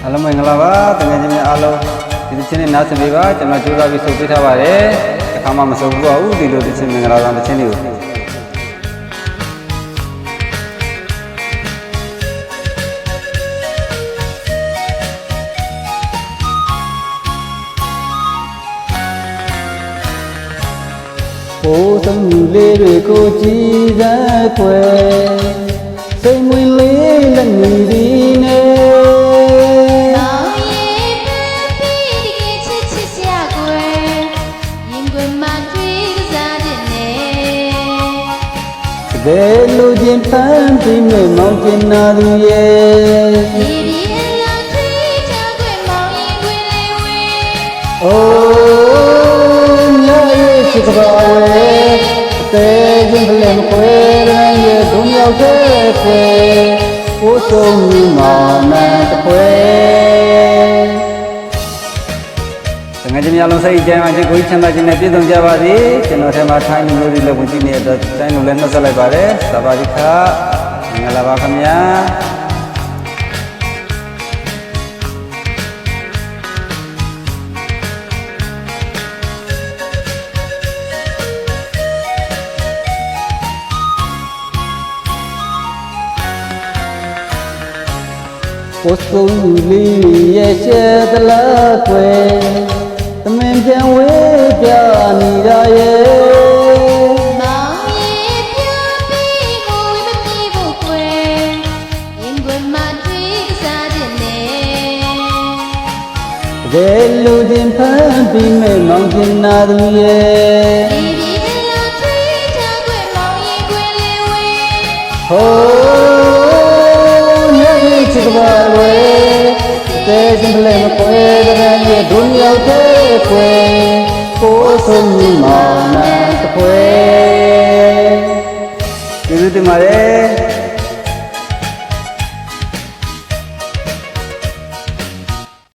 အားလုံးမင်္ဂလာပါတကယ်ချင်းများအားလုံးဒီတစ်ချင်းနဲ့နားဆင်ပေးပါကျွန်တော်ကြိုးစားပြီးဆုပ်ပေးထားပါတယ်တစ်ခါမှမဆုပ်ဘူးပါဘူးဒီလိုတစ်ချင်းမင်္ဂလာဆောင်တစ်ချင်းလေးကိုဘိုးသမီးလေးတွေကိုကြည်သက်ခွဲစိတ်ဝင်လေးလက်မီဒီနဲ့ဘယ်လိုချင်းဖမ်းပြီးမြမောင်ကျင်နာသူရဲ့ဒီဒီအလားထိချခွေမောင်ရင်ခွေလေးဝေအိုးမြတ်ရဲ့ချစ်ကပါဝဲအသေးချင်းကလေးမခွဲရရဲ့ဒုမြောက်တဲ့ခွဲဘိုးဆုံးမောင်နှံတခွဲငါချင်းများလုံးစိတ်ကြမ်းမှချစ်ကိုချမ်းသာခြင်းနဲ့ပြည့်စုံကြပါစေကျွန်တော်ထဲမှာထိုင်းလူမျိုးတွေလည်းဝင်ကြည့်နေတဲ့တိုင်းလူလည်းနှုတ်ဆက်လိုက်ပါတယ်သဘာဝတိခမင်္ဂလာပါခင်ဗျာကိုယ်စုံလေးရဲ့ရှဲတလားကွယ်သမင်ပြန်ဝေးပြနေတာရဲ့မောင်ရဲ့ပြန်ပြီးကိုဝေးမပြေဖို့ကွယ်ရင်ခွင်မှာတွေ့ကစားတဲ့နဲ့ဘယ်လိုချင်းဖမ်းပြီးမဲ့မောင်ကျင်နာသူရဲ့ဒီဒီအလားထိချခွေမောင်ရင်ခွေလေးဝေဟိုးမြတ်ရဲ့ချစ်ကပါဝဲတဲချင်းကလေးမကွဲတဲ့ရဲ့ဒုညောက်တဲ့ခွဲကိုယ်ဆုံးမောင်နှံတခွဲကျေးဇူးတင်ပါတယ်